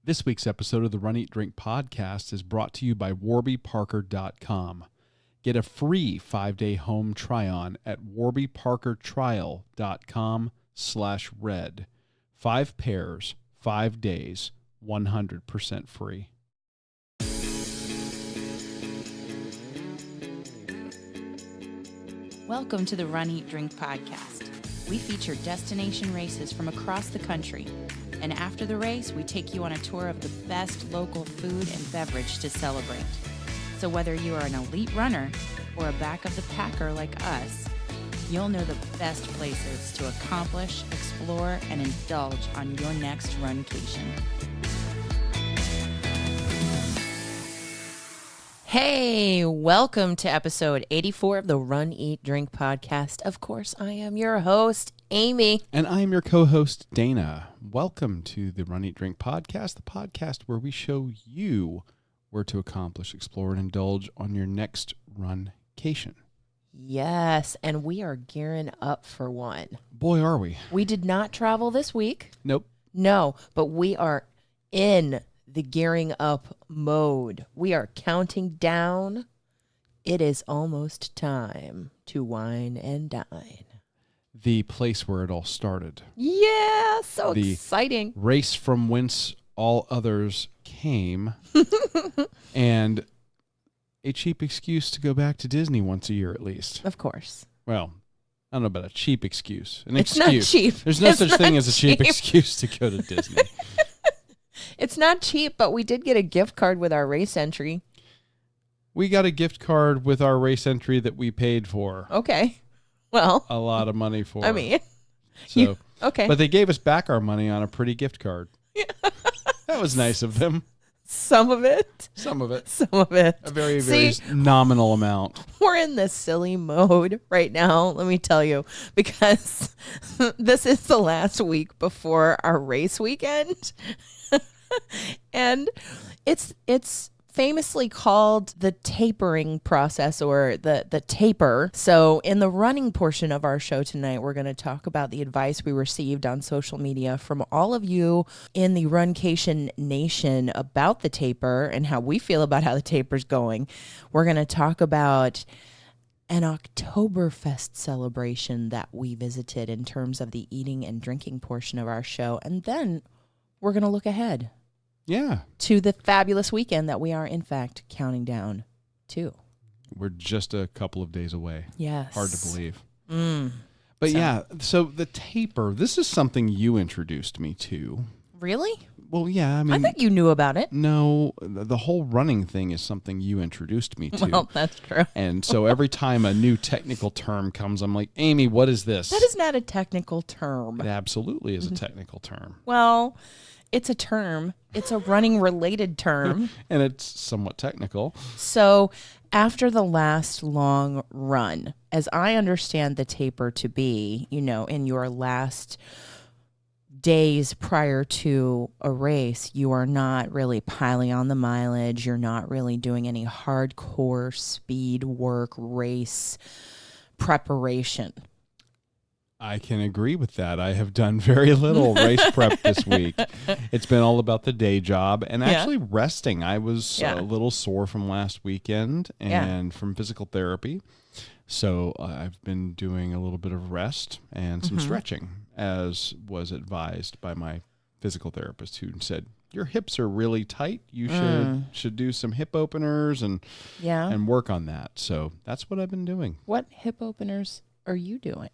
This week's episode of the Run, Eat, Drink podcast is brought to you by warbyparker.com. Get a free 5-day home try-on at warbyparkertrial.com/red. 5 pairs, 5 days, 100% free. Welcome to the Run, Eat, Drink podcast. We feature destination races from across the country. And after the race, we take you on a tour of the best local food and beverage to celebrate. So whether you are an elite runner or a back of the packer like us, you'll know the best places to accomplish, explore, and indulge on your next runcation. Hey, welcome to episode 84 of the Run, Eat, Drink podcast. Of course, I am your host, Amy. And I am your co-host, Dana. Welcome to the Run, Eat, Drink podcast, the podcast where we show you where to accomplish, explore, and indulge on your next runcation. Yes, and we are gearing up for one. Boy, are we. We did not travel this week. Nope. No, but we are in the gearing up mode. We are counting down. It is almost time to wine and dine. The place where it all started. Yeah, so exciting. Race from whence all others came. And a cheap excuse to go back to Disney once a year at least. Of course. Well, I don't know about a cheap excuse. It's not cheap. There's no such thing as a cheap excuse to go to Disney. It's not cheap, but we did get a gift card with our race entry. We got a gift card with our race entry that we paid for. Okay. Well, a lot of money for. I mean, so okay. But they gave us back our money on a pretty gift card. That was nice of them. Some of it. Some of it. Some of it. A very, very nominal amount. We're in this silly mode right now, let me tell you, because this is the last week before our race weekend. And it's famously called the tapering process, or the taper. So in the running portion of our show tonight, we're going to talk about the advice we received on social media from all of you in the Runcation Nation about the taper and how we feel about how the taper's going. We're going to talk about an Oktoberfest celebration that we visited in terms of the eating and drinking portion of our show. And then we're going to look ahead. Yeah. To the fabulous weekend that we are, in fact, counting down to. We're just a couple of days away. Yes. Hard to believe. But so the taper, this is something you introduced me to. Really? Well, yeah. I mean, I think you knew about it. No, the whole running thing is something you introduced me to. Well, that's true. And so every time a new technical term comes, I'm like, Amy, what is this? That is not a technical term. It absolutely is a technical term. Well, it's a term. It's a running-related term. And it's somewhat technical. So after the last long run, as I understand the taper to be, in your last days prior to a race, you are not really piling on the mileage. You're not really doing any hardcore speed work, race preparation. I can agree with that. I have done very little race prep this week. It's been all about the day job and actually resting. I was a little sore from last weekend and from physical therapy. So I've been doing a little bit of rest and some stretching, as was advised by my physical therapist, who said, your hips are really tight. You should do some hip openers and work on that. So that's what I've been doing. What hip openers are you doing?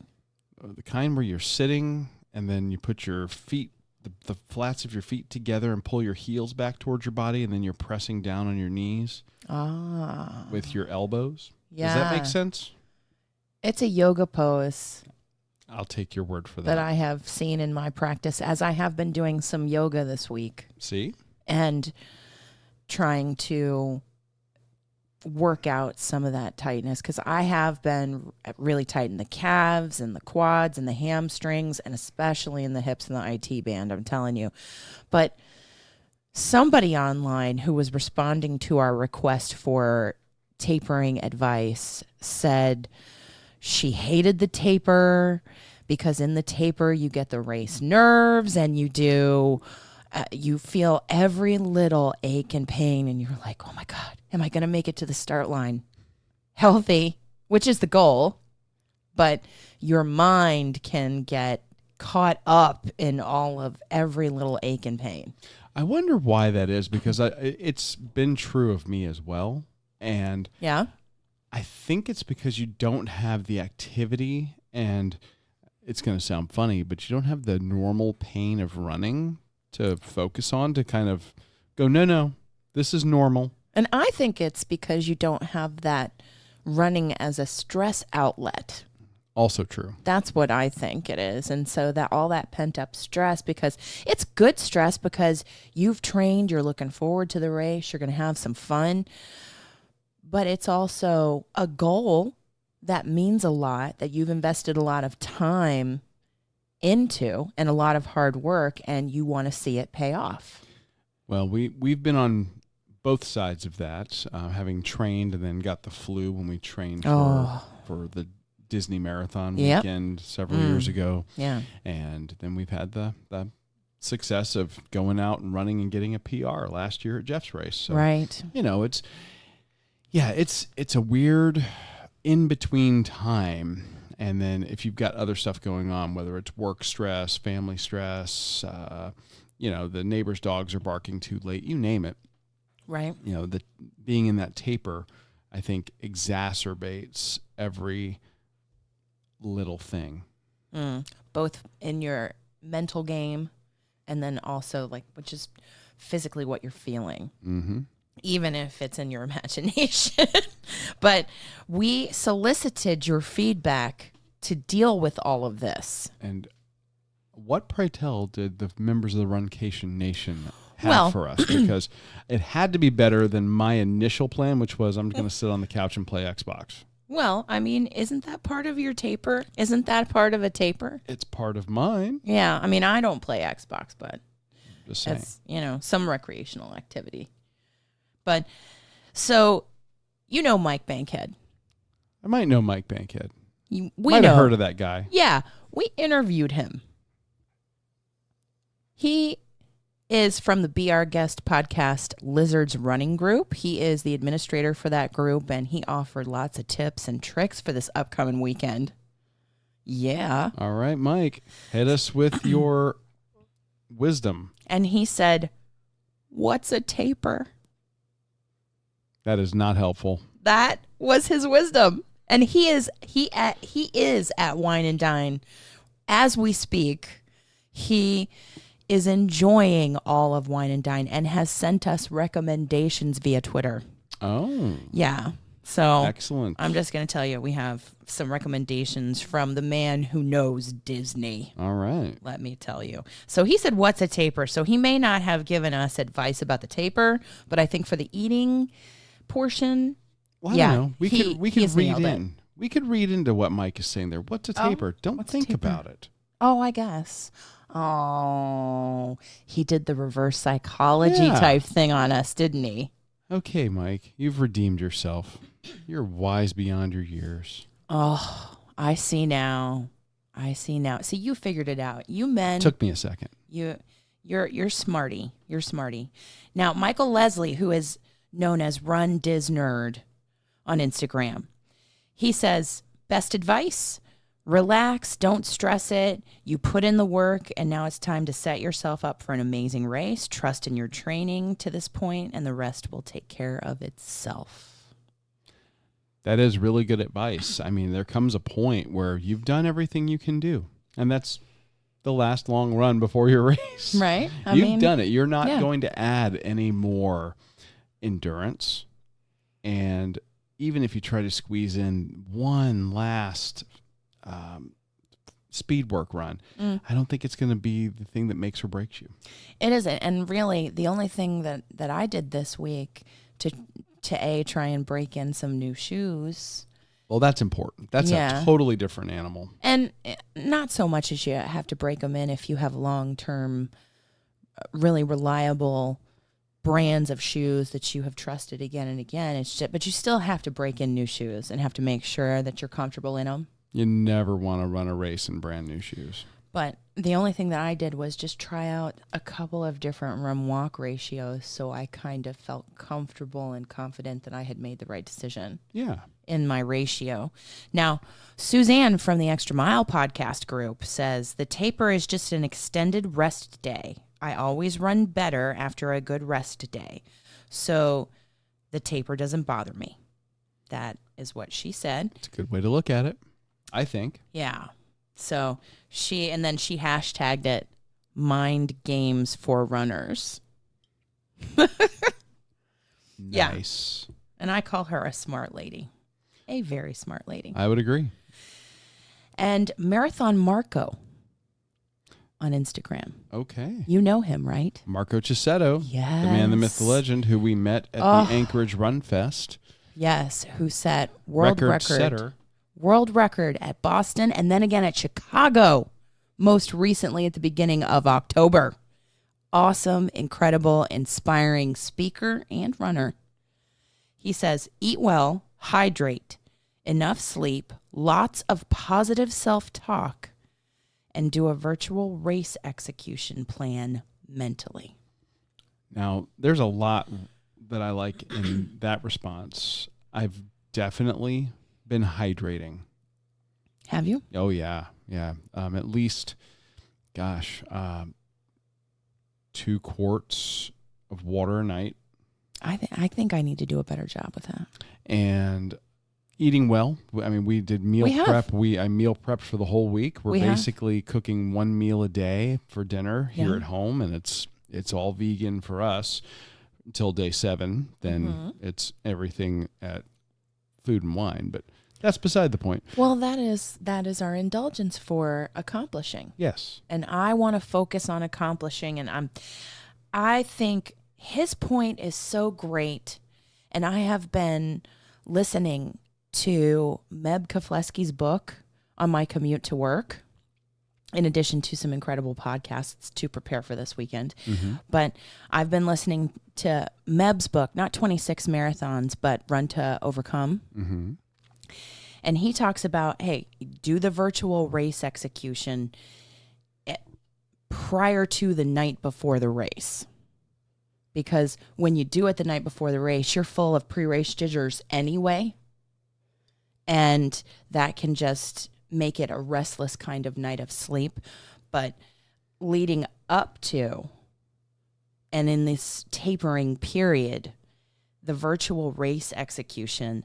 The kind where you're sitting and then you put your feet, the flats of your feet together and pull your heels back towards your body, and then you're pressing down on your knees with your elbows. Yeah. Does that make sense? It's a yoga pose. I'll take your word for that. That I have seen in my practice, as I have been doing some yoga this week. See? And trying to work out some of that tightness, because I have been really tight in the calves and the quads and the hamstrings, and especially in the hips and the IT band, I'm telling you. But somebody online who was responding to our request for tapering advice said she hated the taper because in the taper you get the race nerves and you do You feel every little ache and pain, and you're like, oh my God, am I going to make it to the start line healthy, which is the goal, but your mind can get caught up in all of every little ache and pain. I wonder why that is, because it's been true of me as well. And yeah, I think it's because you don't have the activity, and it's going to sound funny, but you don't have the normal pain of running to focus on to kind of go, no, this is normal. And I think it's because you don't have that running as a stress outlet. Also true. That's what I think it is. And so that all that pent up stress, because it's good stress because you've trained, you're looking forward to the race, you're going to have some fun, but it's also a goal that means a lot, that you've invested a lot of time into and a lot of hard work, and you want to see it pay off. Well, we've been on both sides of that, having trained and then got the flu when we trained for the Disney Marathon weekend several years ago. Yeah. And then we've had the success of going out and running and getting a PR last year at Jeff's race. So, right. It's a weird in-between time. And then if you've got other stuff going on, whether it's work stress, family stress, the neighbor's dogs are barking too late, you name it. Right. The being in that taper, I think, exacerbates every little thing. Both in your mental game and then also which is physically what you're feeling. Mm-hmm. Even if it's in your imagination. But we solicited your feedback to deal with all of this. And what, pray tell, did the members of the Runcation Nation have for us? Because it had to be better than my initial plan, which was I'm going to sit on the couch and play Xbox. Well, I mean, isn't that part of your taper? Isn't that part of a taper? It's part of mine. Yeah. I mean, I don't play Xbox, but just saying. It's, some recreational activity. But so, Mike Bankhead. I might know Mike Bankhead. We might have heard of that guy. Yeah, we interviewed him. He is from the Be Our Guest podcast Lizards Running Group. He is the administrator for that group, and he offered lots of tips and tricks for this upcoming weekend. Yeah. All right, Mike, hit us with your wisdom. And he said, "What's a taper?" That is not helpful. That was his wisdom. And he is at Wine and Dine as we speak. He is enjoying all of Wine and Dine and has sent us recommendations via Twitter. Oh. Yeah. So excellent. I'm just going to tell you, we have some recommendations from the man who knows Disney. All right. Let me tell you. So he said, "What's a taper?" So he may not have given us advice about the taper, but I think for the eating portion, I don't know. We could read in. We could read into what Mike is saying there. What's a taper? Don't think about it. Oh, I guess. Oh, he did the reverse psychology type thing on us, didn't he? Okay, Mike, you've redeemed yourself. You're wise beyond your years. Oh, I see now. See, you figured it out. You men. Took me a second. You're smarty. You're smarty. Now, Michael Leslie, who is known as Run Diz Nerd on Instagram, he says, best advice: relax, don't stress it. You put in the work, and now it's time to set yourself up for an amazing race. Trust in your training to this point, and the rest will take care of itself. That is really good advice. I mean, there comes a point where you've done everything you can do, and that's the last long run before your race. Right. You've done it. You're not going to add any more endurance. And even if you try to squeeze in one last speed work run, I don't think it's going to be the thing that makes or breaks you. It isn't. And really, the only thing that I did this week to try and break in some new shoes. Well, that's important. That's a totally different animal. And not so much as you have to break them in if you have long-term, really reliable brands of shoes that you have trusted again and again. But you still have to break in new shoes and have to make sure that you're comfortable in them. You never want to run a race in brand new shoes. But the only thing that I did was just try out a couple of different rum walk ratios, so I kind of felt comfortable and confident that I had made the right decision. Yeah. In my ratio. Now, Suzanne from the Extra Mile podcast group says the taper is just an extended rest day. I always run better after a good rest day. So the taper doesn't bother me. That is what she said. It's a good way to look at it, I think. Yeah. So she hashtagged it Mind Games for Runners. Nice. Yeah. And I call her a smart lady. A very smart lady. I would agree. And Marathon Marco on Instagram. Okay. You know him, right? Marco Cisetto. Yes. The man, the myth, the legend, who we met at the Anchorage Run Fest. Yes, who set world record setter. World record at Boston and then again at Chicago, most recently at the beginning of October. Awesome, incredible, inspiring speaker and runner. He says, eat well, hydrate, enough sleep, lots of positive self-talk, and do a virtual race execution plan mentally. Now, there's a lot that I like in that response. I've definitely been hydrating. Have you? Oh, yeah. Yeah. At least, 2 quarts of water a night. I think I need to do a better job with that. And eating well. I mean, we did meal prep. I meal prepped for the whole week. We're basically cooking 1 meal a day for dinner here at home, and it's all vegan for us until day 7. Then it's everything at Food and Wine, but that's beside the point. Well, that is our indulgence for accomplishing. Yes. And I want to focus on accomplishing, and I think his point is so great, and I have been listening to Meb Keflezighi's book on my commute to work, in addition to some incredible podcasts to prepare for this weekend. But I've been listening to Meb's book, not 26 marathons, but Run to Overcome. And he talks about, hey, do the virtual race execution prior to the night before the race. Because when you do it the night before the race, you're full of pre-race jitters anyway. And that can just make it a restless kind of night of sleep. But leading up to, and in this tapering period, the virtual race execution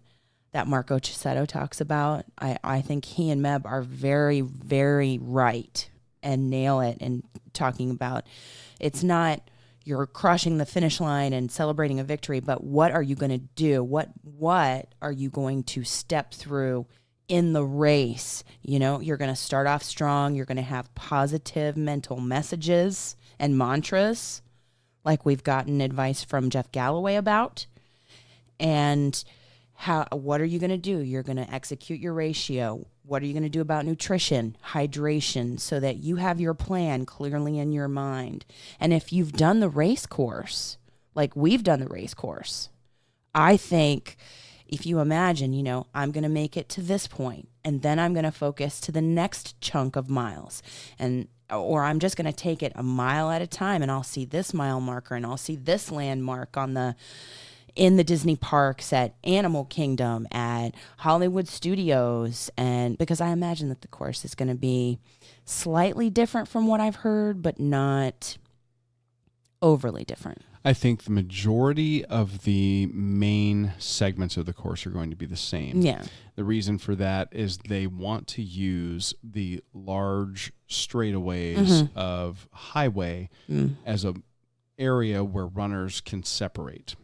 that Marco Cisetto talks about, I think he and Meb are very, very right and nail it in talking about it's not you're crushing the finish line and celebrating a victory, but what are you going to do? What are you going to step through in the race? You know, you're going to start off strong. You're going to have positive mental messages and mantras like we've gotten advice from Jeff Galloway about. And what are you going to do? You're going to execute your ratio. What are you going to do about nutrition, hydration, so that you have your plan clearly in your mind? And if you've done the race course, like we've done the race course, I think if you imagine, I'm going to make it to this point, and then I'm going to focus to the next chunk of miles, or I'm just going to take it a mile at a time, and I'll see this mile marker, and I'll see this landmark in the Disney parks, at Animal Kingdom, at Hollywood Studios, and because I imagine that the course is going to be slightly different from what I've heard, but not overly different. I think the majority of the main segments of the course are going to be the same. Yeah. The reason for that is they want to use the large straightaways of highway as a area where runners can separate,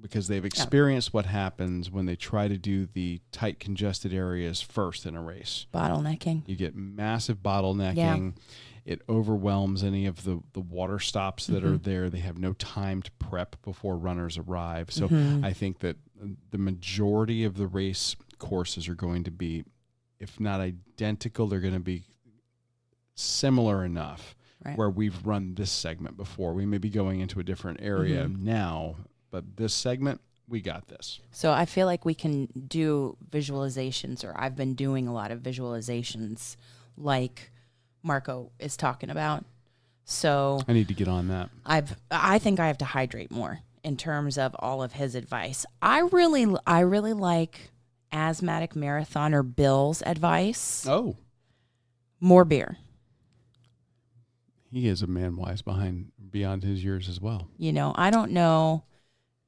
because they've experienced what happens when they try to do the tight, congested areas first in a race. Bottlenecking. You get massive bottlenecking. Yeah. It overwhelms any of the water stops that are there. They have no time to prep before runners arrive. So I think that the majority of the race courses are going to be, if not identical, they're going to be similar enough where we've run this segment before. We may be going into a different area now, but this segment, we got this. So I feel like we can do visualizations, or I've been doing a lot of visualizations, like Marco is talking about. So I need to get on that. I think I have to hydrate more in terms of all of his advice. I really like asthmatic marathoner Bill's advice. Oh. More beer. He is a man wise beyond his years as well. You know, I don't know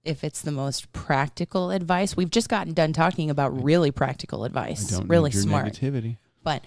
if it's the most practical advice. We've just gotten done talking about really practical advice. I don't really need your smart. negativity. But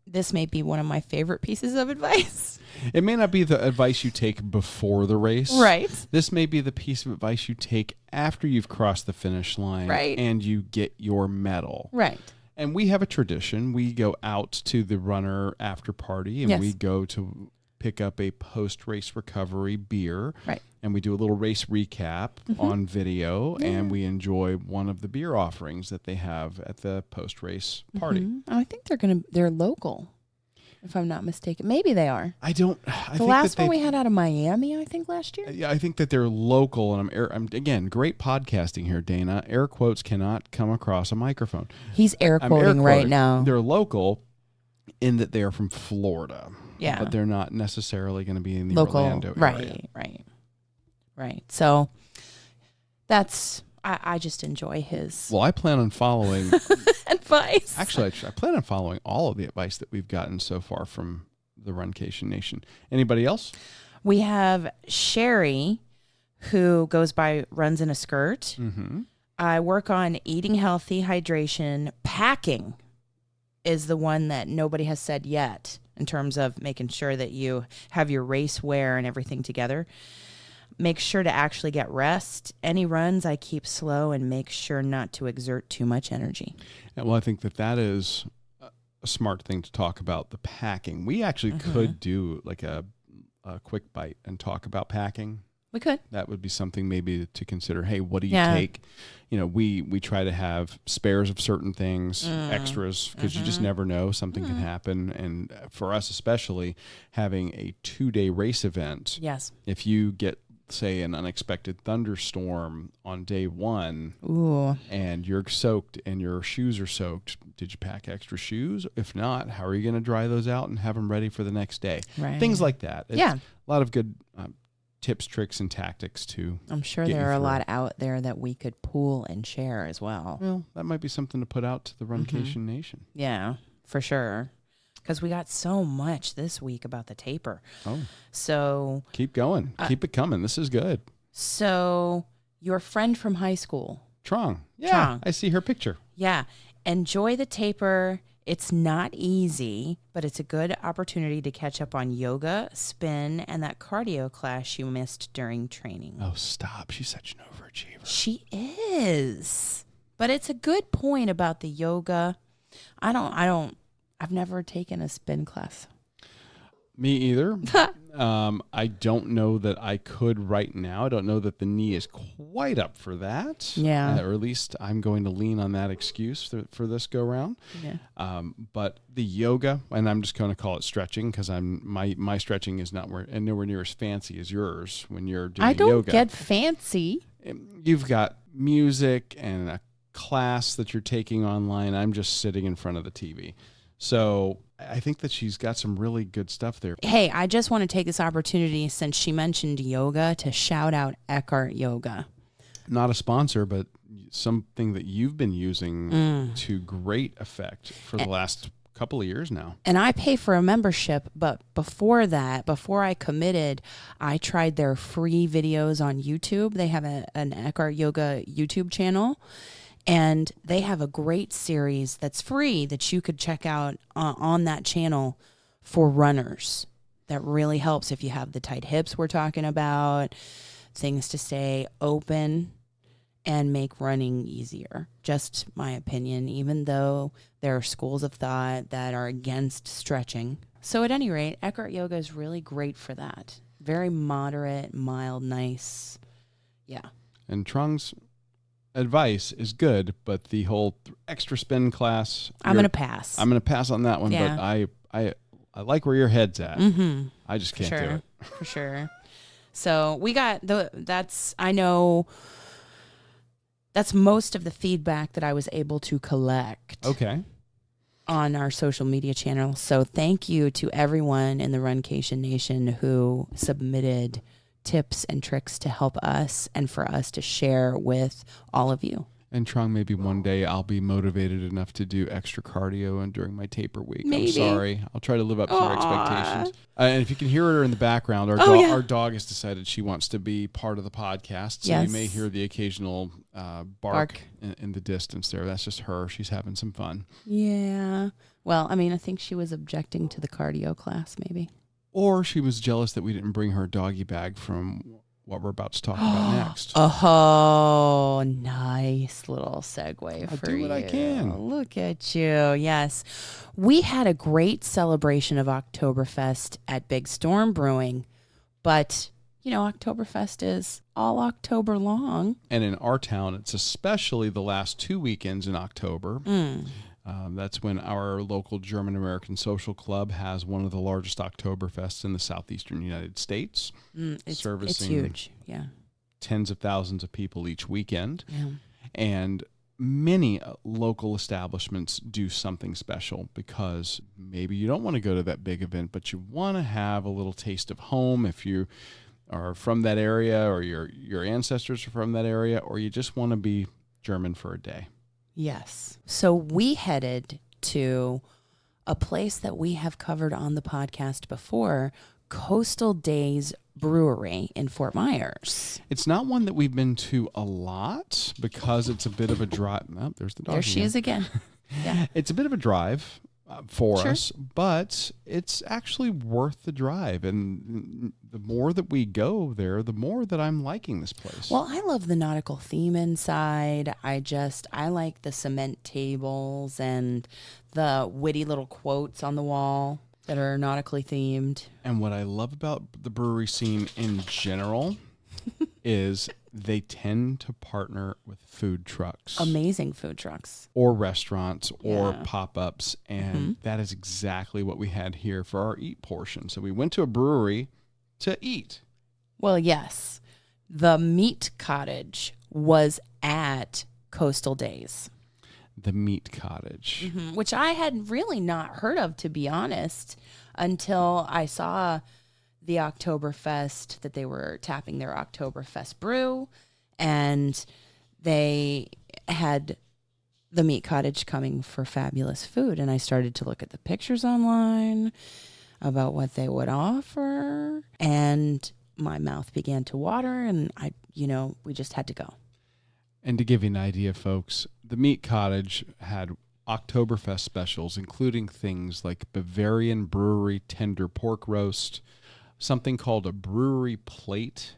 this may be one of my favorite pieces of advice. It may not be the advice you take before the race. Right. This may be the piece of advice you take after you've crossed the finish line. Right. And you get your medal. Right. And we have a tradition. We go out to the runner after party and Yes. we go to pick up a post-race recovery beer. Right. And we do a little race recap on video, and we enjoy one of the beer offerings that they have at the post-race party. I think they're local, if I'm not mistaken. Maybe they are. The last one we had out of Miami, I think, last year. Yeah, I think that they're local, and I'm again, great podcasting here, Dana. Air quotes cannot come across a microphone. He's air quoting right now. They're local in that they are from Florida. Yeah. But they're not necessarily going to be in the Orlando area. Right. So that's, I just enjoy his Well, I plan on following. advice. Actually, I plan on following all of the advice that we've gotten so far from the Runcation Nation. Anybody else? We have Sherry, who goes by Runs in a Skirt. Mm-hmm. I work on eating healthy, hydration. Packing is the one that nobody has said yet in terms of making sure that you have your race wear and everything together. Make sure to actually get rest. Any runs I keep slow and make sure not to exert too much energy. Yeah, well, I think that is a smart thing to talk about, the packing. We actually could do like a quick bite and talk about packing. We could. That would be something maybe to consider. Hey, what do you take? You know, we try to have spares of certain things, extras, because you just never know. Something can happen. And for us especially, having a 2-day race event, Yes. if you get, say, an unexpected thunderstorm on day one, Ooh. and you're soaked and your shoes are soaked, did you pack extra shoes? If not, how are you going to dry those out and have them ready for the next day? Right. Things like that. Yeah. A lot of good tips, tricks, and tactics to. I'm sure there are a lot out there that we could pool and share as well. Well, that might be something to put out to the Runcation Nation. Yeah, for sure. Because we got so much this week about the taper. Oh. So. Keep going. Keep it coming. This is good. So, your friend from high school. Trong. Yeah. Trong. I see her picture. Yeah. Enjoy the taper. It's not easy, but it's a good opportunity to catch up on yoga, spin, and that cardio class you missed during training. Oh, stop. She's such an overachiever. She is. But it's a good point about the yoga. I've never taken a spin class. Me either. I don't know that I could right now. I don't know that the knee is quite up for that. Yeah. Or at least I'm going to lean on that excuse for this go round. Yeah. But the yoga, and I'm just going to call it stretching because my stretching is nowhere near as fancy as yours when you're doing yoga. I don't get fancy. You've got music and a class that you're taking online. I'm just sitting in front of the TV. So I think that she's got some really good stuff there. Hey, I just want to take this opportunity since she mentioned yoga to shout out Eckhart Yoga. Not a sponsor, but something that you've been using to great effect for the last couple of years now. And I pay for a membership, but before I committed, I tried their free videos on YouTube. They have an Eckhart Yoga YouTube channel. And they have a great series that's free that you could check out on that channel for runners. That really helps if you have the tight hips we're talking about, things to stay open and make running easier. Just my opinion, even though there are schools of thought that are against stretching. So at any rate, Eckhart Yoga is really great for that. Very moderate, mild, nice. Yeah. And Trung's advice is good, but the whole extra spin class, I'm going to pass. I'm going to pass on that one, Yeah. but I like where your head's at. Mm-hmm. I just can't do it. For sure. So we got I know that's most of the feedback that I was able to collect. Okay. on our social media channel. So thank you to everyone in the Runcation Nation who submitted tips and tricks to help us and for us to share with all of you. And Trung, maybe one day I'll be motivated enough to do extra cardio and during my taper week. Maybe. I'm sorry. I'll try to live up to your expectations. And if you can hear her in the background, our dog has decided she wants to be part of the podcast. So you may hear the occasional bark. In the distance there. That's just her. She's having some fun. Yeah. Well, I mean, I think she was objecting to the cardio class, maybe. Or she was jealous that we didn't bring her doggy bag from what we're about to talk about next. Oh, nice little segue I'll for do what I can. Look at you. Yes. We had a great celebration of Oktoberfest at Big Storm Brewing, but, you know, Oktoberfest is all October long. And in our town, it's especially the last 2 weekends in October. That's when our local German-American social club has one of the largest Oktoberfests in the southeastern United States. It's huge, yeah. Tens of thousands of people each weekend. Yeah. And many local establishments do something special because maybe you don't want to go to that big event, but you want to have a little taste of home if you are from that area or your ancestors are from that area, or you just want to be German for a day. Yes. So we headed to a place that we have covered on the podcast before, Coastal Dayz Brewery in Fort Myers. It's not one that we've been to a lot because it's a bit of a drive. Oh, there's the dog. There she is again. Yeah. It's a bit of a drive for us, but it's actually worth the drive. And the more that we go there, the more that I'm liking this place. Well, I love the nautical theme inside. I like the cement tables and the witty little quotes on the wall that are nautically themed. And what I love about the brewery scene in general is they tend to partner with food trucks. Amazing food trucks. Or restaurants or pop-ups. And that is exactly what we had here for our eat portion. So we went to a brewery to eat. Well, yes. The Meat Cottage was at Coastal Dayz. The Meat Cottage. Which I had really not heard of, to be honest, until I saw the Oktoberfest, that they were tapping their Oktoberfest brew, and they had the Meat Cottage coming for fabulous food. And I started to look at the pictures online about what they would offer, and my mouth began to water, and we just had to go. And to give you an idea, folks, the Meat Cottage had Oktoberfest specials, including things like Bavarian Brewery Tender Pork Roast, something called a Brewery Plate,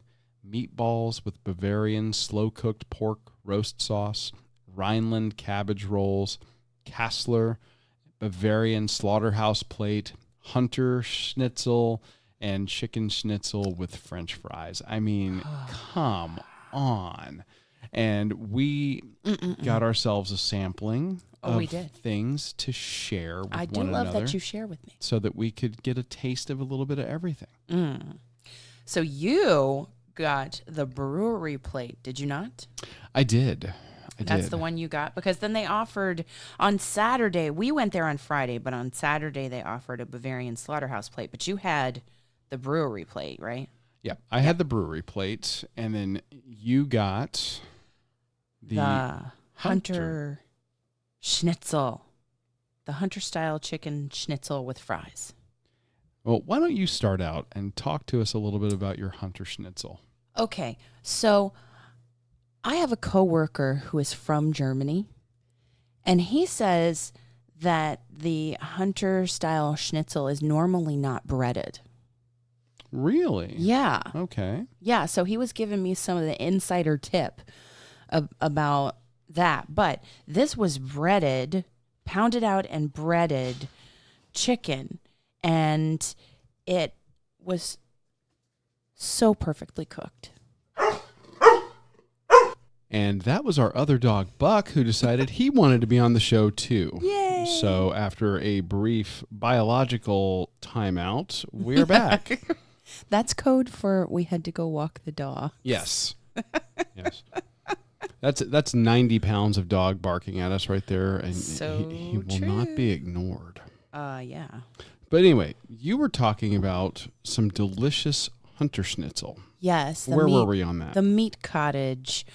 meatballs with Bavarian slow-cooked pork roast sauce, Rhineland cabbage rolls, Kassler, Bavarian Slaughterhouse Plate, Hunter Schnitzel, and chicken schnitzel with French fries. I mean, come on. And we got ourselves a sampling of things to share with one another. I do love that you share with me. So that we could get a taste of a little bit of everything. So you got the Brewery Plate, did you not? I did. That's the one you got? Because then they offered on Saturday, we went there on Friday, but on Saturday they offered a Bavarian Slaughterhouse Plate. But you had the Brewery Plate, right? Yeah, I had the Brewery Plate, and then you got the Hunter Schnitzel, the Hunter Style Chicken Schnitzel with fries. Well, why don't you start out and talk to us a little bit about your Hunter Schnitzel? Okay, so I have a coworker who is from Germany, and he says that the Hunter Style Schnitzel is normally not breaded. Really? Yeah. Okay. Yeah, so he was giving me some of the insider tip about that. But this was breaded, pounded out and breaded chicken, and it was so perfectly cooked. And that was our other dog, Buck, who decided he wanted to be on the show too. Yay! So after a brief biological timeout, we're back. That's code for we had to go walk the dog. Yes. Yes. That's 90 pounds of dog barking at us right there, and So he will not be ignored. Yeah. But anyway, you were talking about some delicious Hunter Schnitzel. Yes. Where were we on that? The Meat Cottage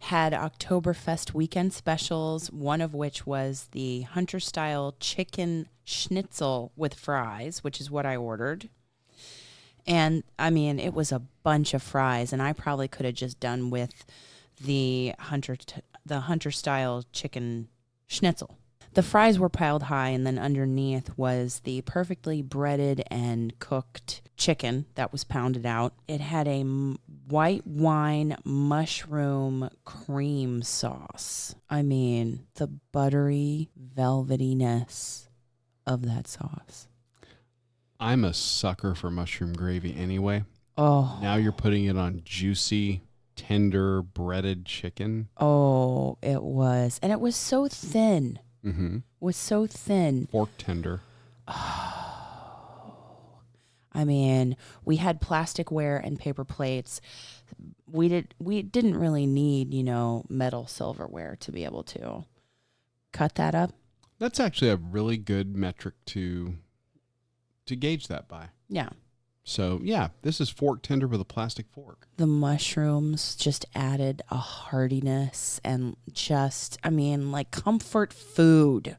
had Oktoberfest weekend specials, one of which was the Hunter Style Chicken Schnitzel with fries, which is what I ordered. And, I mean, it was a bunch of fries, and I probably could have just done with the Hunter Style Chicken Schnitzel. The fries were piled high, and then underneath was the perfectly breaded and cooked chicken that was pounded out. It had a white wine mushroom cream sauce. I mean, the buttery velvetyness of that sauce. I'm a sucker for mushroom gravy anyway. Oh. Now you're putting it on juicy, tender, breaded chicken. Oh, it was. And it was so thin. Mm-hmm. Was so thin. Fork tender. I mean, we had plasticware and paper plates. We didn't really need, metal silverware to be able to cut that up. That's actually a really good metric to gauge that by. Yeah. So, yeah, this is fork tender with a plastic fork. The mushrooms just added a heartiness and like comfort food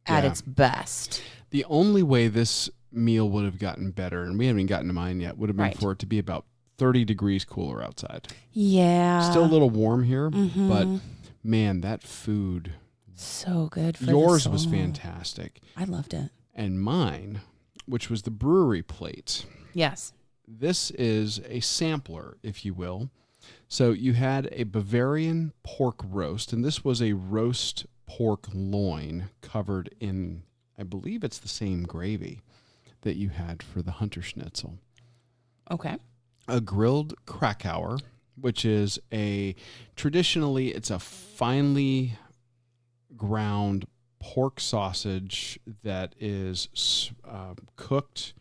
at its best. The only way this meal would have gotten better, and we haven't gotten to mine yet, would have been for it to be about 30 degrees cooler outside. Yeah. Still a little warm here, but man, that food. So good for yours the soul. was fantastic. I loved it. And mine, which was the Brewery Plate. Yes. This is a sampler, if you will. So you had a Bavarian Pork Roast, and this was a roast pork loin covered in, I believe it's the same gravy that you had for the Hunter Schnitzel. Okay. A grilled Krakauer, which is traditionally it's a finely ground pork sausage that is smoked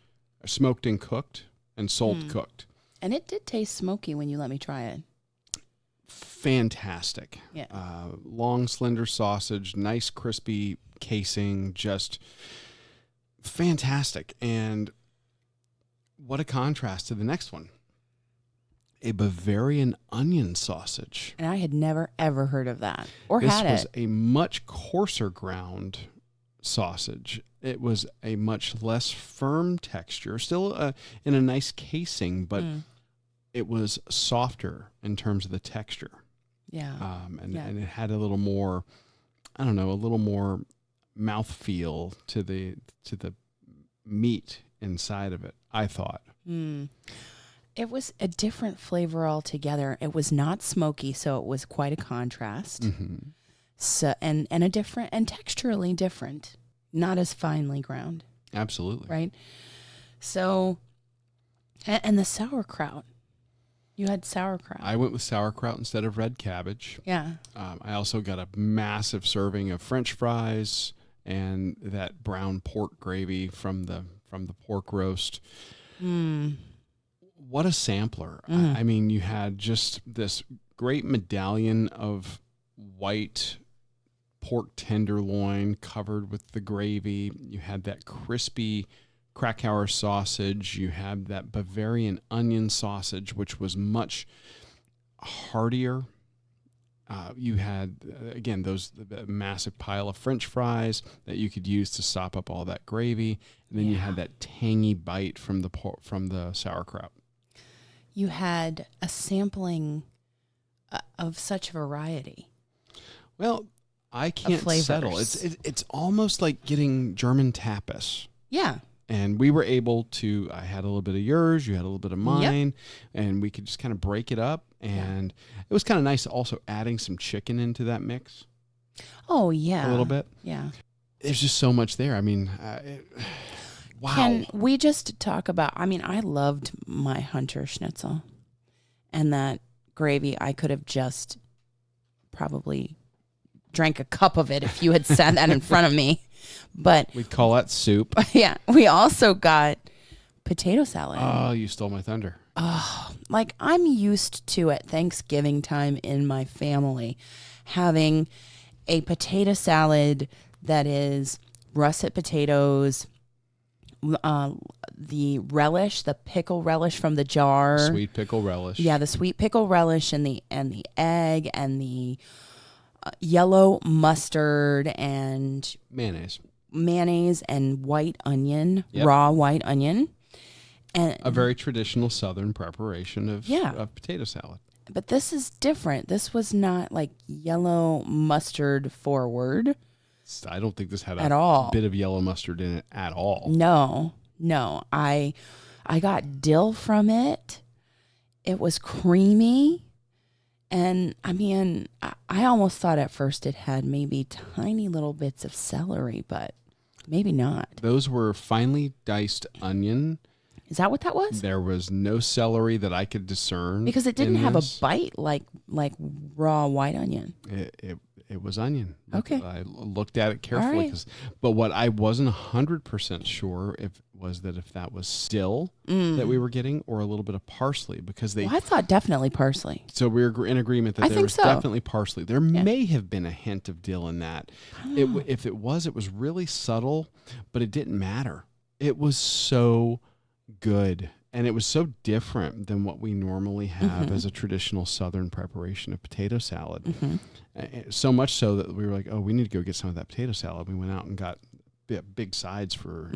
and cooked, and salt cooked. And it did taste smoky when you let me try it. Fantastic. Yeah. Long, slender sausage, nice, crispy casing, just fantastic. And what a contrast to the next one. A Bavarian Onion Sausage. And I had never, ever heard of that or had it. This was a much coarser ground sausage. It was a much less firm texture, still in a nice casing, but it was softer in terms of the texture. Yeah. And it had a little more, a little more mouthfeel to the meat inside of it, I thought. It was a different flavor altogether. It was not smoky, so it was quite a contrast. Mm-hmm. So and a different and texturally different, not as finely ground. Absolutely. Right. So, and the sauerkraut. You had sauerkraut. I went with sauerkraut instead of red cabbage. Yeah. I also got a massive serving of French fries and that brown pork gravy from the pork roast. What a sampler. I mean, you had just this great medallion of white pork tenderloin covered with the gravy. You had that crispy Krakauer sausage. You had that Bavarian onion sausage, which was much heartier. You had, again, the massive pile of French fries that you could use to sop up all that gravy. And then you had that tangy bite from the sauerkraut. You had a sampling of such variety. Well, I can't settle. It's almost like getting German tapas. Yeah. And we were able to, I had a little bit of yours, you had a little bit of mine, and we could just kind of break it up. And it was kind of nice also adding some chicken into that mix. Oh, yeah. A little bit. Yeah. There's just so much there. I mean, wow. Can we just talk about, I loved my Hunter Schnitzel and that gravy. I could have just probably drank a cup of it if you had said that in front of me. But we'd call that soup. Yeah. We also got potato salad. Oh, you stole my thunder. Like I'm used to at Thanksgiving time in my family having a potato salad that is russet potatoes, the relish, the pickle relish from the jar. Sweet pickle relish. Yeah, the sweet pickle relish and the egg and the yellow mustard and mayonnaise and white onion, raw white onion. And a very traditional Southern preparation of potato salad. But this is different. This was not like yellow mustard forward. I don't think this had at all. Bit of yellow mustard in it at all. No. I got dill from it. It was creamy. And I mean, I almost thought at first it had maybe tiny little bits of celery, but maybe not. Those were finely diced onion. Is that what that was? There was no celery that I could discern. Because it didn't have a bite like raw white onion. It was onion. Okay. I looked at it carefully. Right. But what I wasn't 100% sure was if that was dill that we were getting or a little bit of parsley because I thought definitely parsley. So we were in agreement that there was definitely parsley. There may have been a hint of dill in that. If it was really subtle, but it didn't matter. It was so good. And it was so different than what we normally have as a traditional Southern preparation of potato salad. So much so that we were like, oh, we need to go get some of that potato salad. We went out and got big sides for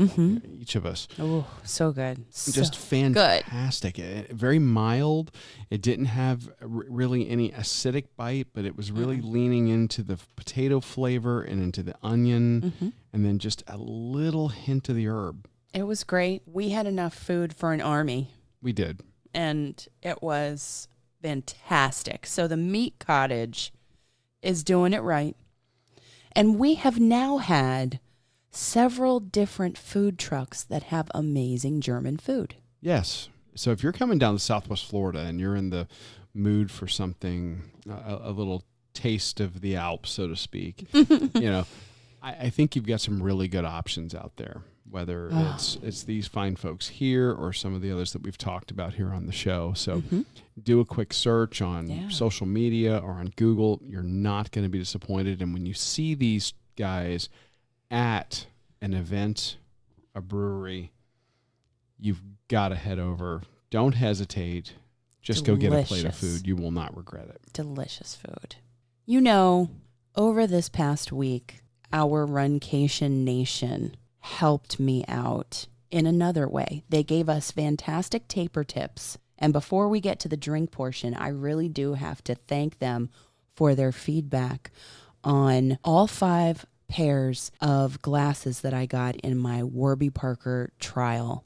each of us. Oh, so good. Just fantastic. Very mild. It didn't have really any acidic bite, but it was really leaning into the potato flavor and into the onion and then just a little hint of the herb. It was great. We had enough food for an army. We did. And it was fantastic. So the Meat Cottage is doing it right. And we have now had several different food trucks that have amazing German food. Yes. So if you're coming down to Southwest Florida and you're in the mood for something, a little taste of the Alps, so to speak, I think you've got some really good options out there. Whether it's these fine folks here or some of the others that we've talked about here on the show. So do a quick search on social media or on Google. You're not going to be disappointed. And when you see these guys at an event, a brewery, you've got to head over. Don't hesitate. Just go get a plate of food. You will not regret it. Delicious food. Over this past week, our Runcation Nation helped me out in another way. They gave us fantastic taper tips. And before we get to the drink portion, I really do have to thank them for their feedback on all 5 pairs of glasses that I got in my Warby Parker trial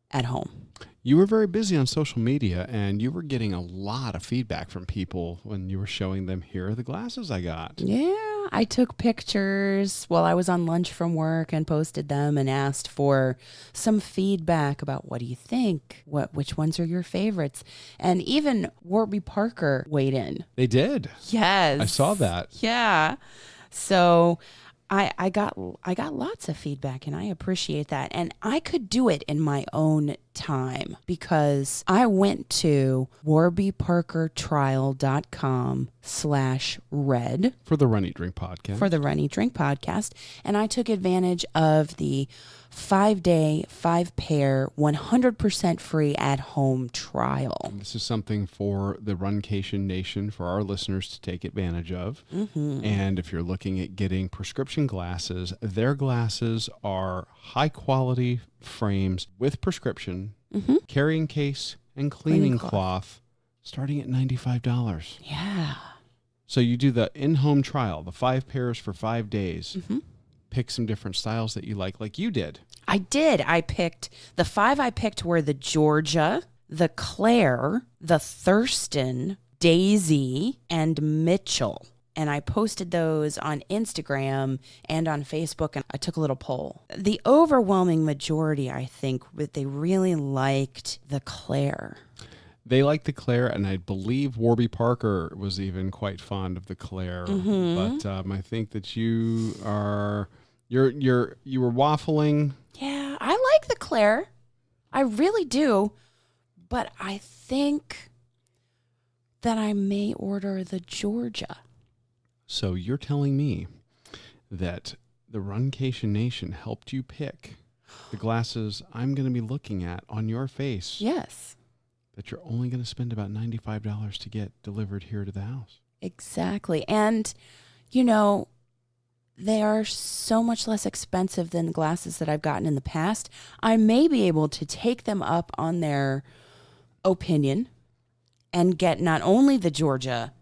at home. You were very busy on social media, and you were getting a lot of feedback from people when you were showing them, here are the glasses I got. Yeah, I took pictures while I was on lunch from work and posted them and asked for some feedback about what do you think? Which ones are your favorites? And even Warby Parker weighed in. They did. Yes. I saw that. Yeah. So I got lots of feedback, and I appreciate that. And I could do it in my own time because I went to warbyparkertrial.com/red for the Run Eat Drink podcast. For the Run Eat Drink podcast, and I took advantage of the 5-day, 5-pair, 100% free at-home trial. And this is something for the Runcation Nation, for our listeners to take advantage of. And if you're looking at getting prescription glasses, their glasses are high-quality frames with prescription, carrying case, and cleaning cloth, starting at $95. Yeah. So you do the in-home trial, the 5 pairs for 5 days. Pick some different styles that you like you did. I did. The 5 I picked were the Georgia, the Claire, the Thurston, Daisy, and Mitchell. And I posted those on Instagram and on Facebook, and I took a little poll. The overwhelming majority, I think, they really liked the Claire. They liked the Claire, and I believe Warby Parker was even quite fond of the Claire. But I think that you were waffling. Yeah, I like the Claire. I really do. But I think that I may order the Georgia. So you're telling me that the Runcation Nation helped you pick the glasses I'm going to be looking at on your face. Yes. That you're only going to spend about $95 to get delivered here to the house. Exactly. And, you know, they are so much less expensive than the glasses that I've gotten in the past. I may be able to take them up on their opinion and get not only the Georgia,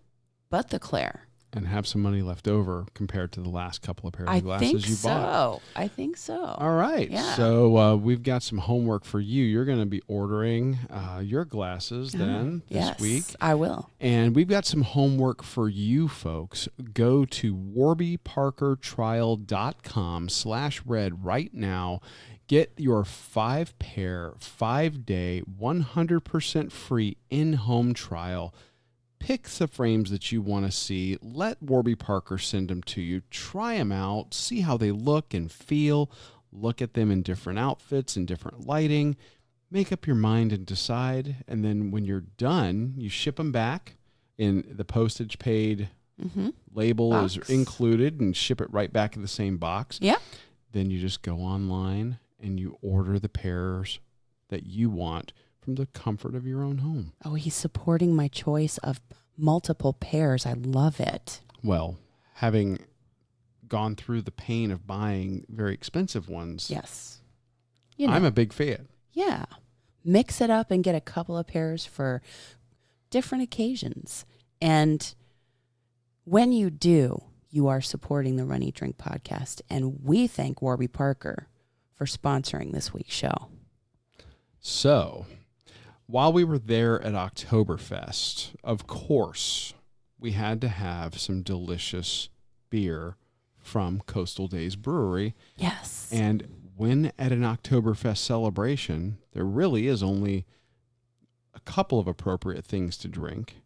but the Claire. And have some money left over compared to the last couple of pairs of glasses you bought. I think so. All right. Yeah. So we've got some homework for you. You're going to be ordering your glasses this week. Yes, I will. And we've got some homework for you folks. Go to warbyparkertrial.com/red right now. Get your 5-pair, 5-day, 100% free in-home trial. Pick the frames that you want to see. Let Warby Parker send them to you. Try them out. See how they look and feel. Look at them in different outfits and different lighting. Make up your mind and decide. And then when you're done, you ship them back. In the postage paid label box is included, and ship it right back in the same box. Yeah. Then you just go online and you order the pairs that you want from the comfort of your own home. Oh, he's supporting my choice of multiple pairs. I love it. Well, having gone through the pain of buying very expensive ones, Yes. I'm a big fan. Yeah. Mix it up and get a couple of pairs for different occasions. And when you do, you are supporting the Run Eat Drink podcast. And we thank Warby Parker for sponsoring this week's show. So, while we were there at Oktoberfest, of course, we had to have some delicious beer from Coastal Dayz Brewery. Yes. And when at an Oktoberfest celebration, there really is only a couple of appropriate things to drink,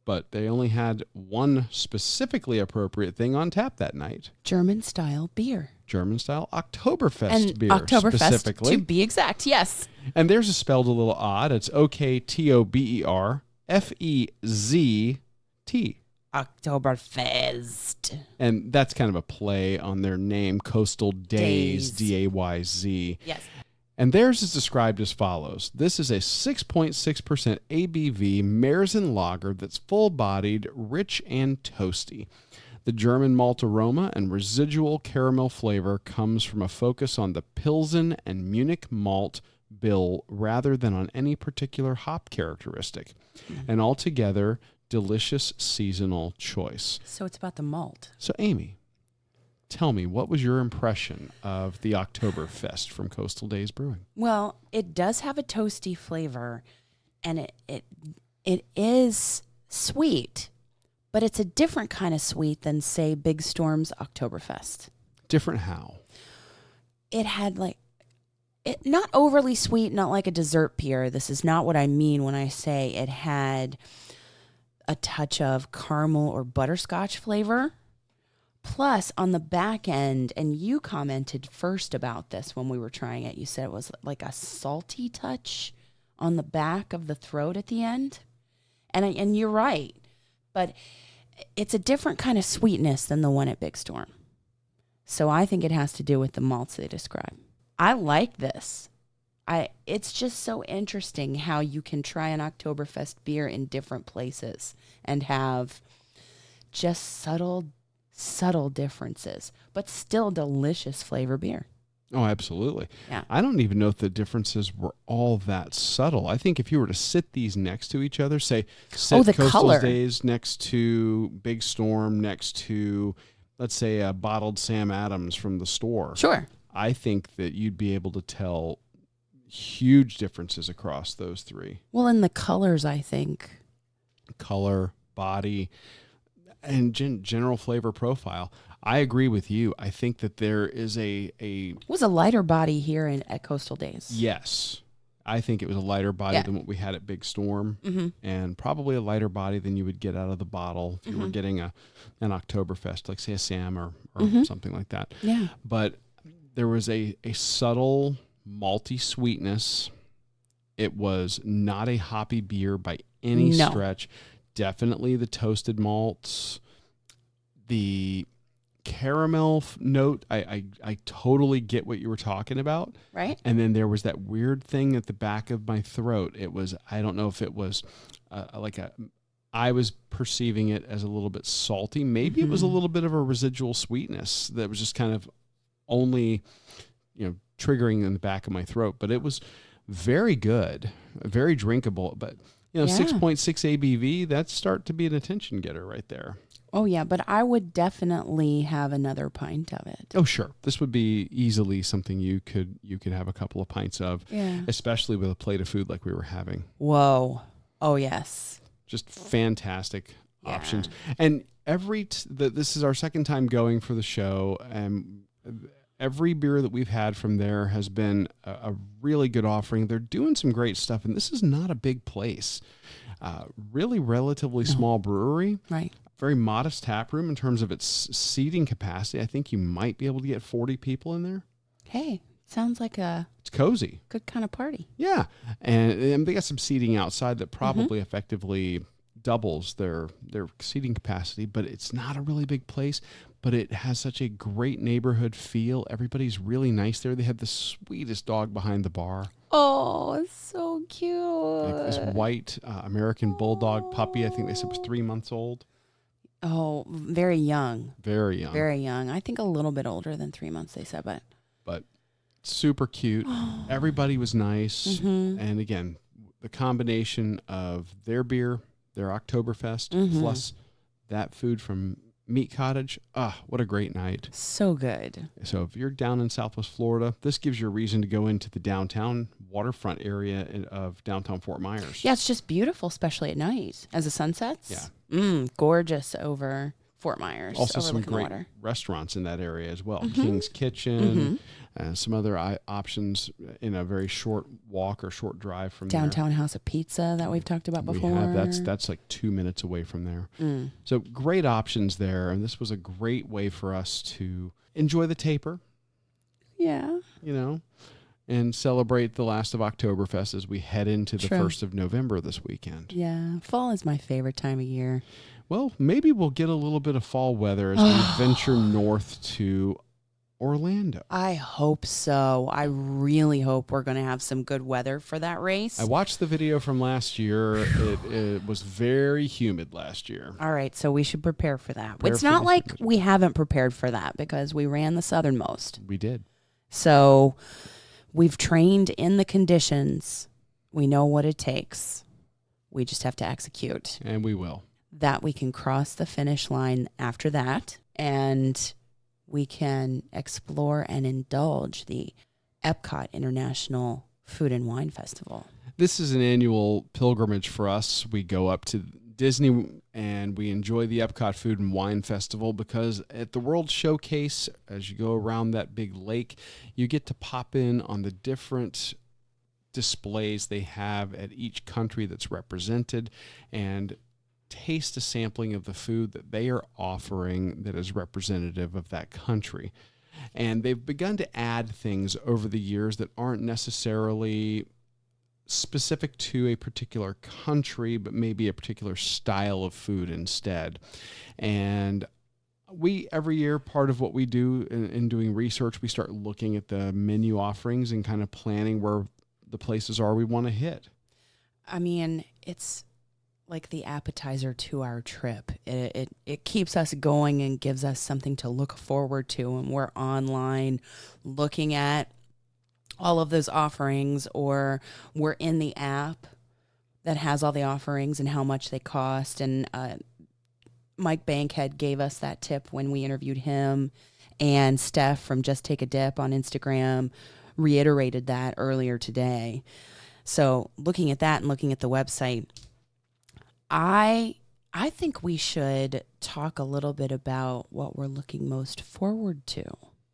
but they only had one specifically appropriate thing on tap that night. German-style beer. German-style Oktoberfest And beer, Oktoberfest, specifically. to be exact, yes. And theirs is spelled a little odd. It's Oktoberfest. Oktoberfest. And that's kind of a play on their name, Coastal Dayz, D-A-Y-Z. Yes. And theirs is described as follows. This is a 6.6% ABV Märzen Lager that's full-bodied, rich, and toasty. The German malt aroma and residual caramel flavor comes from a focus on the Pilsen and Munich malt bill rather than on any particular hop characteristic. And altogether, delicious seasonal choice. So it's about the malt. So, Amy, tell me, what was your impression of the Oktoberfest from Coastal Dayz Brewing? Well, it does have a toasty flavor, and it is sweet, but it's a different kind of sweet than, say, Big Storm's Oktoberfest. Different how? It had not overly sweet, not like a dessert beer. This is not what I mean when I say it had a touch of caramel or butterscotch flavor. Plus, on the back end, and you commented first about this when we were trying it, you said it was like a salty touch on the back of the throat at the end. And you're right, but it's a different kind of sweetness than the one at Big Storm. So I think it has to do with the malts they describe. I like this. It's just so interesting how you can try an Oktoberfest beer in different places and have just subtle differences, but still delicious flavor beer. Oh, absolutely. Yeah. I don't even know if the differences were all that subtle. I think if you were to sit these next to each other, say, sit the Coastal color. Dayz next to Big Storm, next to, let's say, a bottled Sam Adams from the store. Sure. I think that you'd be able to tell huge differences across those three. Well, in the colors, I think. Color, body, and general flavor profile. I agree with you. I think that there is It was a lighter body here at Coastal Dayz. Yes. I think it was a lighter body than what we had at Big Storm, and probably a lighter body than you would get out of the bottle if you were getting an Oktoberfest, like say a Sam or something like that. Yeah. But there was a subtle malty sweetness It was not a hoppy beer by any stretch. Definitely the toasted malts, the caramel note. I totally get what you were talking about. Right. And then there was that weird thing at the back of my throat. It was, I don't know if it was I was perceiving it as a little bit salty. Maybe it was a little bit of a residual sweetness that was just kind of only, triggering in the back of my throat. But it was very good, very drinkable. But, 6.6 ABV, that's start to be an attention getter right there. Oh, yeah, but I would definitely have another pint of it. Oh, sure. This would be easily something you could have a couple of pints of, especially with a plate of food like we were having. Whoa. Oh, yes. Just fantastic options. And this is our second time going for the show, and every beer that we've had from there has been a really good offering. They're doing some great stuff, and this is not a big place. Really relatively small brewery. Right. Very modest tap room in terms of its seating capacity. I think you might be able to get 40 people in there. Hey, sounds like it's cozy. Good kind of party. Yeah. And they got some seating outside that probably effectively doubles their seating capacity, but it's not a really big place, but it has such a great neighborhood feel. Everybody's really nice there. They have the sweetest dog behind the bar. Oh, it's so cute. Like this white American bulldog puppy. I think they said was 3 months old. Oh, very young. Very young. Very young. I think a little bit older than 3 months, they said, but super cute. Everybody was nice. And again, the combination of their beer, their Oktoberfest, plus that food from Meat Cottage. What a great night. So good. So if you're down in Southwest Florida, this gives you a reason to go into the downtown waterfront area of downtown Fort Myers. Yeah, it's just beautiful, especially at night as the sun sets. Yeah. Gorgeous over Fort Myers. Also some great water. restaurants in that area as well. King's Kitchen, some other options in a very short walk or short drive from Downtown there. House of Pizza that we've talked about before. We have. That's like 2 minutes away from there. So great options there. And this was a great way for us to enjoy the taper. Yeah. And celebrate the last of Oktoberfest as we head into the 1st of November this weekend. Yeah. Fall is my favorite time of year. Well, maybe we'll get a little bit of fall weather as we venture north to Orlando. I hope so. I really hope we're going to have some good weather for that race. I watched the video from last year. It was very humid last year. All right, so we should prepare for that. It's not like we haven't prepared for that because we ran the southernmost. We did. So we've trained in the conditions. We know what it takes. We just have to execute. And we will. That we can cross the finish line after that, and we can explore and indulge the Epcot International Food and Wine Festival. This is an annual pilgrimage for us. We go up to Disney and we enjoy the Epcot Food and Wine Festival because at the World Showcase, as you go around that big lake, you get to pop in on the different displays they have at each country that's represented and taste a sampling of the food that they are offering that is representative of that country. And they've begun to add things over the years that aren't necessarily specific to a particular country, but maybe a particular style of food instead. And every year, part of what we do in doing research, we start looking at the menu offerings and kind of planning where the places are we want to hit. I mean, it's like the appetizer to our trip. It keeps us going and gives us something to look forward to. And we're online looking at all of those offerings, or we're in the app that has all the offerings and how much they cost. And Mike Bankhead gave us that tip when we interviewed him, and Steph from Just Take a Dip on Instagram reiterated that earlier today. So looking at that and looking at the website, I think we should talk a little bit about what we're looking most forward to.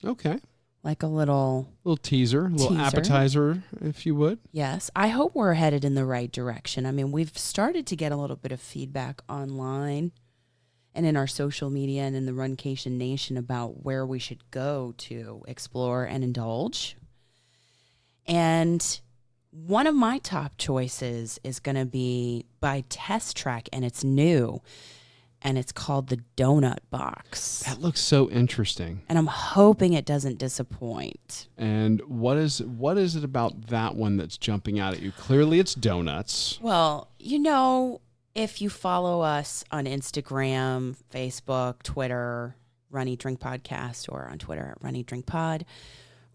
Okay. Like a little teaser, a little appetizer, if you would. Yes. I hope we're headed in the right direction. I mean, we've started to get a little bit of feedback online and in our social media and in the Runcation Nation about where we should go to explore and indulge. And One of my top choices is going to be by Test Track, and it's new, and it's called the Donut Box. That looks so interesting. And I'm hoping it doesn't disappoint. And what is it about that one that's jumping out at you? Clearly it's donuts. Well, if you follow us on Instagram, Facebook, Twitter, Run Eat Drink Podcast, or on Twitter at Run Eat Drink Pod,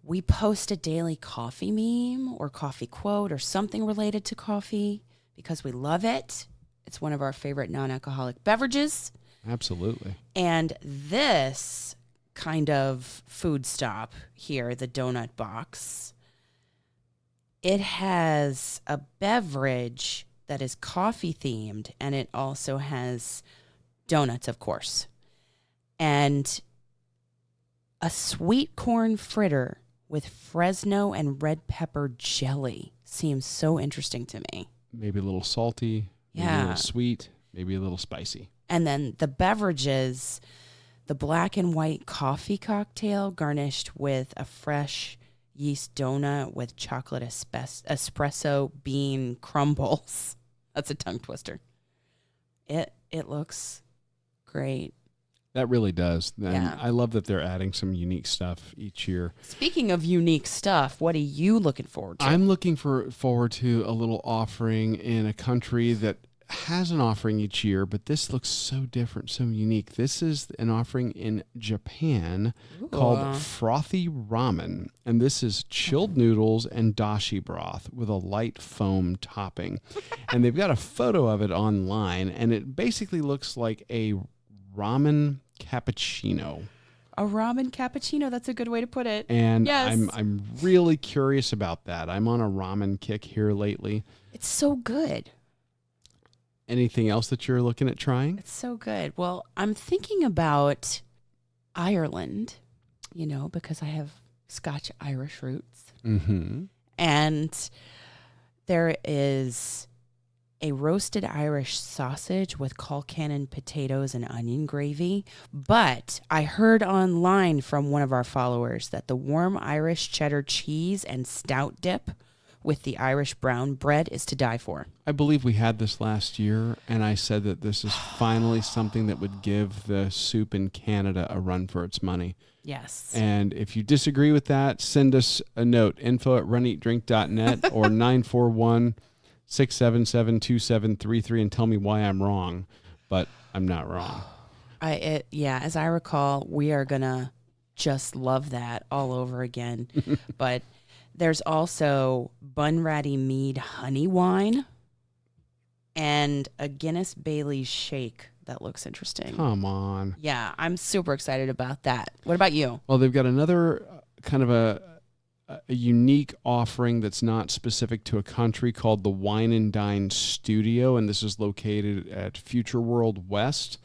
we post a daily coffee meme or coffee quote or something related to coffee because we love it. It's one of our favorite non-alcoholic beverages. Absolutely. And this kind of food stop here, the Donut Box, it has a beverage that is coffee themed, and it also has donuts, of course, and a sweet corn fritter with Fresno and red pepper jelly seems so interesting to me. Maybe a little salty, maybe a little sweet, maybe a little spicy. And then the beverages, the black and white coffee cocktail garnished with a fresh yeast donut with chocolate espresso bean crumbles. That's a tongue twister. It looks great. That really does. And Yeah. I love that they're adding some unique stuff each year. Speaking of unique stuff, what are you looking forward to? I'm looking forward to a little offering in a country that has an offering each year, but this looks so different, so unique. This is an offering in Japan called frothy ramen, and this is chilled noodles and dashi broth with a light foam topping. And they've got a photo of it online, and it basically looks like a ramen cappuccino. A ramen cappuccino, that's a good way to put it. And yes. I'm really curious about that. I'm on a ramen kick here lately. It's so good. Anything else that you're looking at trying? It's so good. Well, I'm thinking about Ireland, because I have Scotch-Irish roots. Mm-hmm. And there is a roasted Irish sausage with Colcannon potatoes and onion gravy. But I heard online from one of our followers that the warm Irish cheddar cheese and stout dip with the Irish brown bread is to die for. I believe we had this last year, and I said that this is finally something that would give the soup in Canada a run for its money. Yes. And if you disagree with that, send us a note, info@runeatdrink.net or 941-677-2733, and tell me why I'm wrong. But I'm not wrong. As I recall, we are going to just love that all over again. But there's also Bunratty Mead honey wine and a Guinness Bailey's shake that looks interesting. Come on. Yeah, I'm super excited about that. What about you? Well, they've got another kind of a unique offering that's not specific to a country called the Wine and Dine Studio, and this is located at Future World West.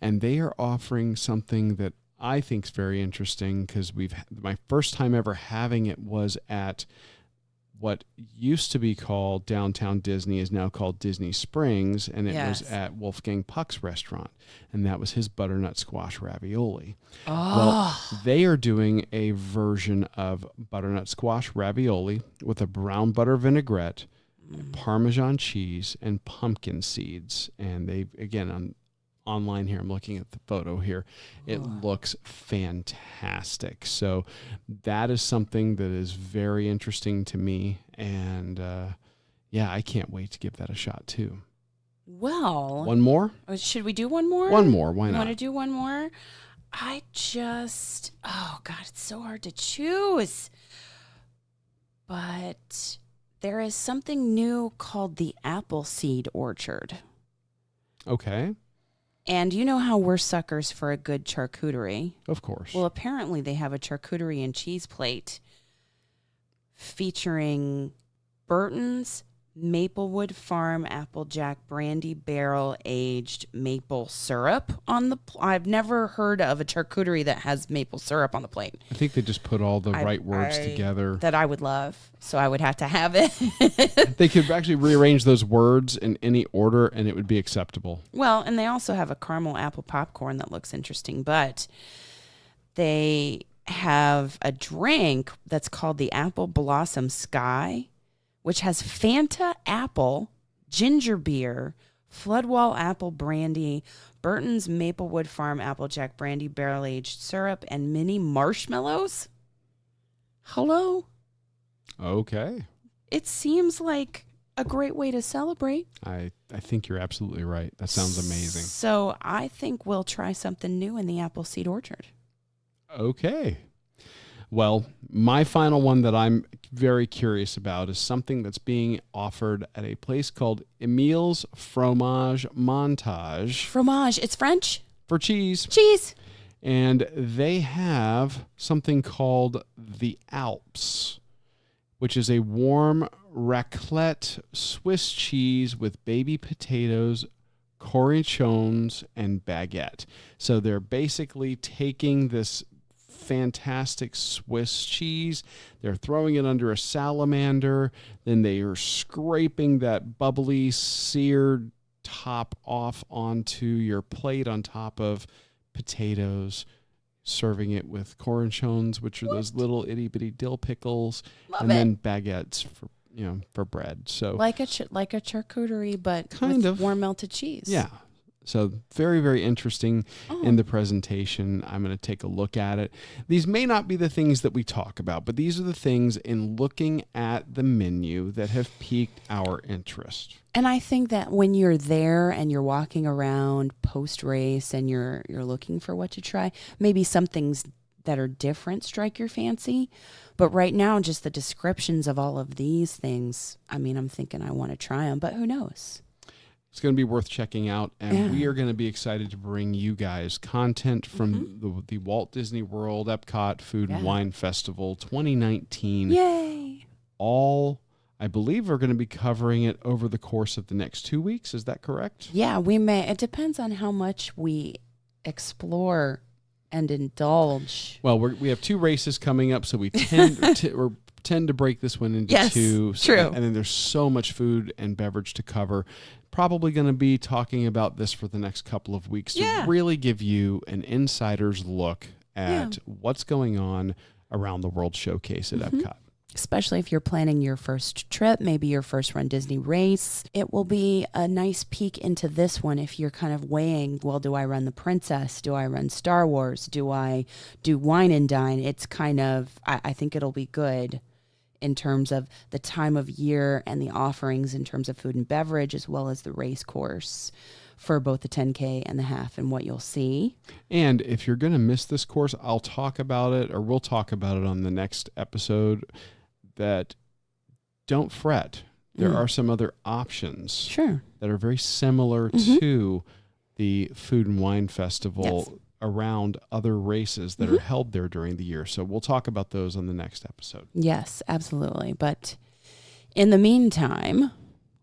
And they are offering something that I think is very interesting because my first time ever having it was at what used to be called Downtown Disney is now called Disney Springs, and it was at Wolfgang Puck's restaurant, and that was his butternut squash ravioli. Oh. Well, they are doing a version of butternut squash ravioli with a brown butter vinaigrette, Parmesan cheese, and pumpkin seeds, and they again online here. I'm looking at the photo here. It looks fantastic. So that is something that is very interesting to me. And I can't wait to give that a shot too. Well, one more? Should we do one more? One more. Why not? Want to do one more? Oh God, it's so hard to choose. But there is something new called the Appleseed Orchard. Okay. And you know how we're suckers for a good charcuterie. Of course. Well, apparently they have a charcuterie and cheese plate featuring Burton's Maplewood Farm Applejack Brandy Barrel Aged Maple Syrup on the I've never heard of a charcuterie that has maple syrup on the plate. I think they just put all the right words together. That I would love, so I would have to have it. They could actually rearrange those words in any order and it would be acceptable. Well, and they also have a caramel apple popcorn that looks interesting, but they have a drink that's called the Apple Blossom Sky, which has Fanta apple, ginger beer, Floodwall apple brandy, Burton's Maplewood Farm Applejack brandy, barrel-aged syrup, and mini marshmallows. Hello? Okay. It seems like a great way to celebrate. I think you're absolutely right. That sounds amazing. So I think we'll try something new in the Appleseed Orchard. Okay. Well, my final one that I'm very curious about is something that's being offered at a place called Emile's Fromage Montage. Fromage. It's French. For cheese. Cheese. And they have something called the Alps, which is a warm raclette Swiss cheese with baby potatoes, cornichons, and baguette. So they're basically taking this fantastic Swiss cheese, they're throwing it under a salamander, then they are scraping that bubbly seared top off onto your plate on top of potatoes, serving it with cornichons, which are those little itty bitty dill pickles, then baguettes for bread. So like a charcuterie, but kind of warm melted cheese. Yeah. So very, very interesting in the presentation. I'm going to take a look at it. These may not be the things that we talk about, but these are the things in looking at the menu that have piqued our interest. And I think that when you're there and you're walking around post-race and you're looking for what to try, maybe some things that are different strike your fancy. But right now, just the descriptions of all of these things, I mean, I'm thinking I want to try them, but who knows? It's going to be worth checking out, and we are going to be excited to bring you guys content from the Walt Disney World Epcot Food and Wine Festival 2019. Yay! All, I believe, are going to be covering it over the course of the next 2 weeks. Is that correct? Yeah, we may. It depends on how much we explore and indulge. Well, we have 2 races coming up, so we tend to break this one into 2. True. And then there's so much food and beverage to cover. Probably going to be talking about this for the next couple of weeks to really give you an insider's look at what's going on around the World Showcase at Epcot. Especially if you're planning your first trip, maybe your first Run Disney race. It will be a nice peek into this one if you're kind of weighing, well, do I run the Princess? Do I run Star Wars? Do I do Wine and Dine? It's kind of, I think it'll be good in terms of the time of year and the offerings in terms of food and beverage, as well as the race course for both the 10K and the half and what you'll see. And if you're going to miss this course, I'll talk about it, or we'll talk about it on the next episode, that don't fret. There are some other options that are very similar to the Food and Wine Festival around other races that are held there during the year. So we'll talk about those on the next episode. Yes, absolutely. But in the meantime,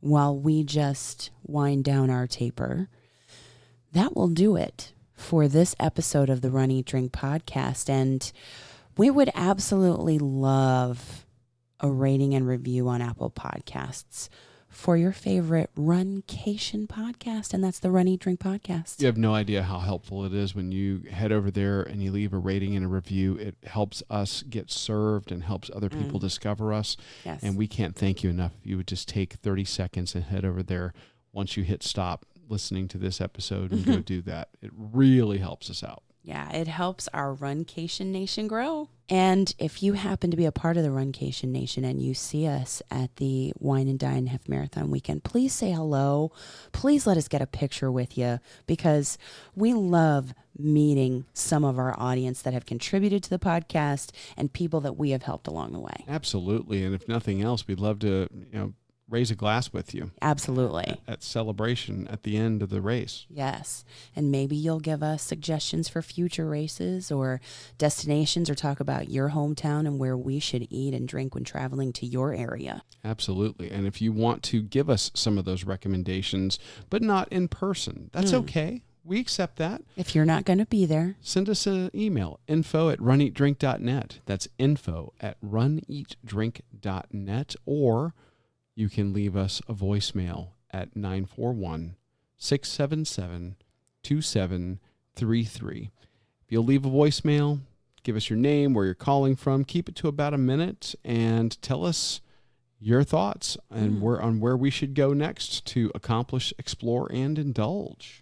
while we just wind down our taper, that will do it for this episode of the Run, Eat, Drink podcast. And we would absolutely love a rating and review on Apple Podcasts for your favorite Runcation podcast, and that's the Run, Eat, Drink podcast. You have no idea how helpful it is when you head over there and you leave a rating and a review. It helps us get served and helps other people discover us. Yes. And we can't thank you enough. If you would just take 30 seconds and head over there once you hit stop listening to this episode and go do that. It really helps us out. Yeah, it helps our Runcation Nation grow. And if you happen to be a part of the Runcation Nation and you see us at the Wine and Dine Half Marathon weekend, please say hello. Please let us get a picture with you, because we love meeting some of our audience that have contributed to the podcast and people that we have helped along the way. Absolutely. And if nothing else, we'd love to, raise a glass with you. Absolutely. At celebration at the end of the race. Yes. And maybe you'll give us suggestions for future races or destinations, or talk about your hometown and where we should eat and drink when traveling to your area. Absolutely. And if you want to give us some of those recommendations, but not in person, that's okay. We accept that. If you're not going to be there, send us an email, info@runeatdrink.net. That's info@runeatdrink.net. Or you can leave us a voicemail at 941-677-2733. If you'll leave a voicemail, give us your name, where you're calling from, keep it to about a minute, and tell us your thoughts and where we should go next to accomplish, explore, and indulge.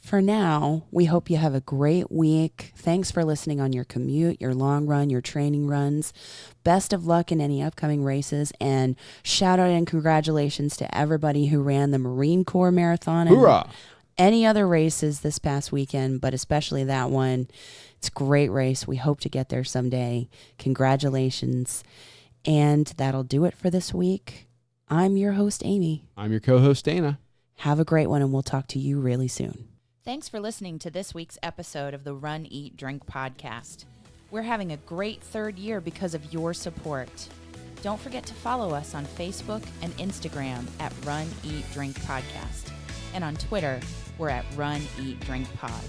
For now, we hope you have a great week. Thanks for listening on your commute, your long run, your training runs. Best of luck in any upcoming races, and shout out and congratulations to everybody who ran the Marine Corps Marathon and Hoorah! Any other races this past weekend, but especially that one. It's a great race. We hope to get there someday. Congratulations. And that'll do it for this week. I'm your host, Amy. I'm your co-host, Dana. Have a great one, and we'll talk to you really soon. Thanks for listening to this week's episode of the Run, Eat, Drink podcast. We're having a great third year because of your support. Don't forget to follow us on Facebook and Instagram at Run, Eat, Drink Podcast. And on Twitter, we're at Run, Eat, Drink Pod.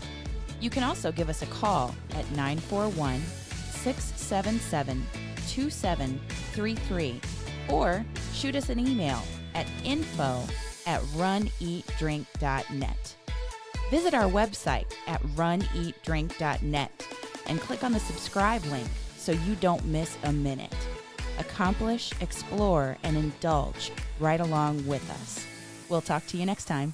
You can also give us a call at 941-677-2733 or shoot us an email at info@runeatdrink.net. Visit our website at runeatdrink.net and click on the subscribe link so you don't miss a minute. Accomplish, explore, and indulge right along with us. We'll talk to you next time.